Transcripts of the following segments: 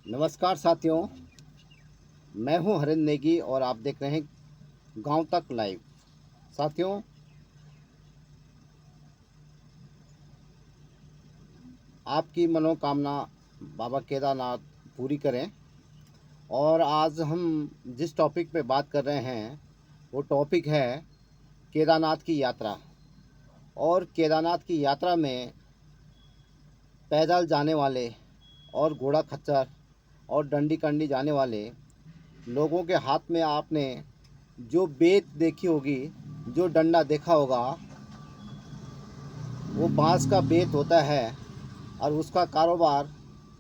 नमस्कार साथियों, मैं हूं हरिंद्र नेगी और आप देख रहे हैं गांव तक लाइव। साथियों, आपकी मनोकामना बाबा केदारनाथ पूरी करें। और आज हम जिस टॉपिक पे बात कर रहे हैं वो टॉपिक है केदारनाथ की यात्रा। और केदारनाथ की यात्रा में पैदल जाने वाले और घोड़ा खच्चर और डंडी कंडी जाने वाले लोगों के हाथ में आपने जो बेत देखी होगी, जो डंडा देखा होगा, वो बांस का बेत होता है। और उसका कारोबार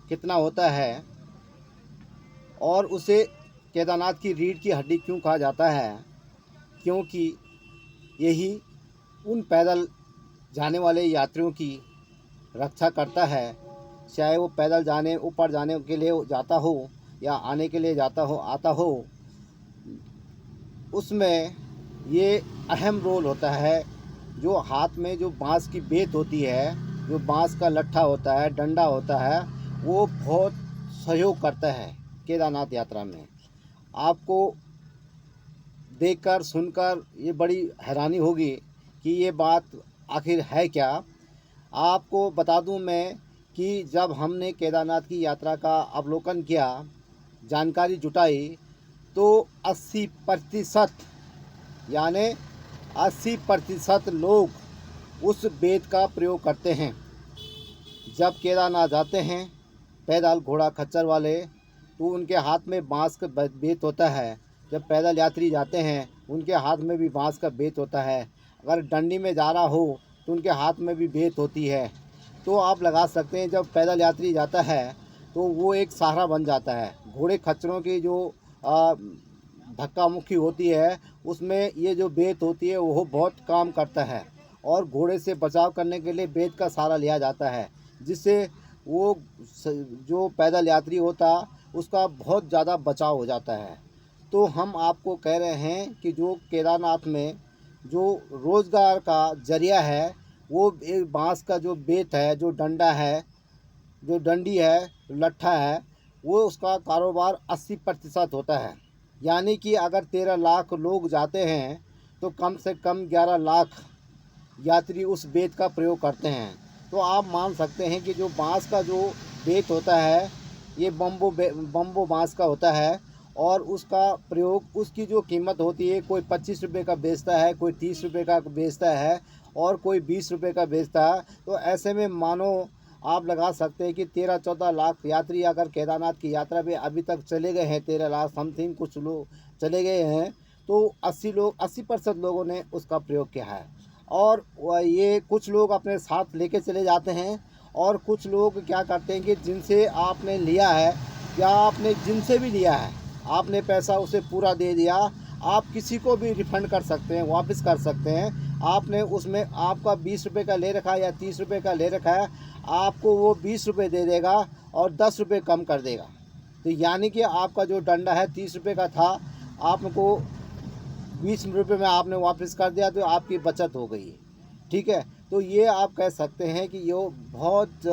कितना होता है और उसे केदारनाथ की रीढ़ की हड्डी क्यों कहा जाता है? क्योंकि यही उन पैदल जाने वाले यात्रियों की रक्षा करता है। चाहे वो पैदल जाने ऊपर जाने के लिए जाता हो या आने के लिए जाता हो आता हो, उसमें ये अहम रोल होता है। जो हाथ में जो बांस की बेत होती है, जो बांस का लट्ठा होता है, डंडा होता है, वो बहुत सहयोग करता है केदारनाथ यात्रा में। आपको देखकर सुनकर ये बड़ी हैरानी होगी कि ये बात आखिर है क्या। आपको बता दूं मैं कि जब हमने केदारनाथ की यात्रा का अवलोकन किया, जानकारी जुटाई, तो 80% यानी 80% लोग उस बेत का प्रयोग करते हैं। जब केदारनाथ जाते हैं पैदल घोड़ा खच्चर वाले, तो उनके हाथ में बांस का बेत होता है। जब पैदल यात्री जाते हैं उनके हाथ में भी बांस का बेत होता है। अगर डंडी में जा रहा हो तो उनके हाथ में भी बेत होती है। तो आप लगा सकते हैं, जब पैदल यात्री जाता है तो वो एक सहारा बन जाता है। घोड़े खच्चरों की जो धक्का मुक्की होती है, उसमें ये जो बेत होती है वो बहुत काम करता है। और घोड़े से बचाव करने के लिए बेत का सहारा लिया जाता है, जिससे वो जो पैदल यात्री होता उसका बहुत ज़्यादा बचाव हो जाता है। तो हम आपको कह रहे हैं कि जो केदारनाथ में जो रोज़गार का जरिया है, वो एक बांस का जो बेत है, जो डंडा है, जो डंडी है, लट्ठा है, वो उसका कारोबार 80% होता है। यानी कि अगर 13 लाख लोग जाते हैं तो कम से कम 11 लाख यात्री उस बेत का प्रयोग करते हैं। तो आप मान सकते हैं कि जो बांस का जो बेत होता है, ये बम्बो बांस का होता है। और उसका प्रयोग, उसकी जो कीमत होती है, कोई 25 रुपये का बेचता है, कोई 30 रुपये का बेचता है और कोई 20 रुपये का बेचता है। तो ऐसे में मानो आप लगा सकते हैं कि 13-14 लाख यात्री अगर केदारनाथ की यात्रा पे अभी तक चले गए हैं, 13 लाख समथिंग कुछ लोग चले गए हैं, तो 80% लोगों ने उसका प्रयोग किया है। और ये कुछ लोग अपने साथ लेके चले जाते हैं और कुछ लोग क्या करते हैं कि जिनसे आपने लिया है या आपने जिनसे भी लिया है, आपने पैसा उसे पूरा दे दिया, आप किसी को भी रिफ़ंड कर सकते हैं, वापस कर सकते हैं। आपने उसमें आपका 20 रुपये का ले रखा है या 30 रुपये का ले रखा है, आपको वो 20 रुपये दे देगा और 10 रुपये कम कर देगा। तो यानी कि आपका जो डंडा है 30 रुपये का था, आपको 20 रुपये में आपने वापस कर दिया, तो आपकी बचत हो गई। ठीक है, तो ये आप कह सकते हैं कि ये बहुत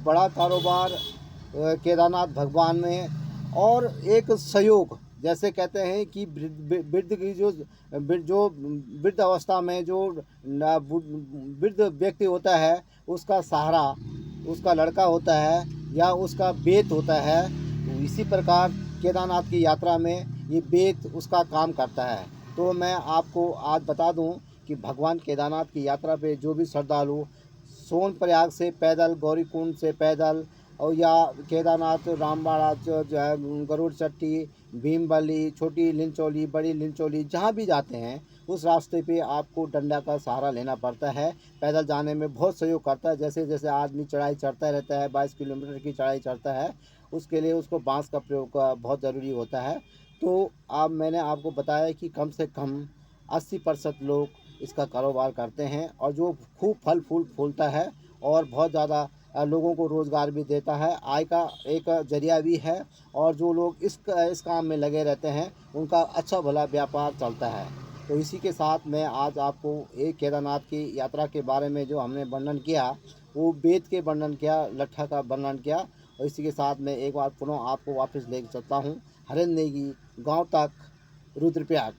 बड़ा कारोबार केदारनाथ भगवान में। और एक सहयोग, जैसे कहते हैं कि वृद्ध की जो वृद्ध अवस्था में जो वृद्ध व्यक्ति होता है, उसका सहारा उसका लड़का होता है या उसका बेत होता है। तो इसी प्रकार केदारनाथ की यात्रा में ये बेत उसका काम करता है। तो मैं आपको आज बता दूं कि भगवान केदारनाथ की यात्रा पे जो भी श्रद्धालु सोनप्रयाग से पैदल, गौरीकुंड से पैदल, और या केदारनाथ रामबाड़ा जो है, गरुड़ चट्टी, भीमबली, छोटी लिंचौली, बड़ी लिंचौली, जहाँ भी जाते हैं उस रास्ते पे आपको डंडा का सहारा लेना पड़ता है। पैदल जाने में बहुत सहयोग करता है। जैसे जैसे आदमी चढ़ाई चढ़ता रहता है, 22 किलोमीटर की चढ़ाई चढ़ता है, उसके लिए उसको बांस का प्रयोग बहुत ज़रूरी होता है। तो अब मैंने आपको बताया कि कम से कम 80% लोग इसका कारोबार करते हैं, और जो खूब फल फूल फूलता है और बहुत ज़्यादा लोगों को रोज़गार भी देता है, आय का एक जरिया भी है। और जो लोग इस काम में लगे रहते हैं उनका अच्छा भला व्यापार चलता है। तो इसी के साथ मैं आज आपको एक केदारनाथ की यात्रा के बारे में जो हमने वर्णन किया, वो बेत के वर्णन किया, लट्ठा का वर्णन किया, और इसी के साथ मैं एक बार पुनः आपको वापस लेके चलता हूँ हरिंद नेगी गाँव तक रुद्रप्रयाग।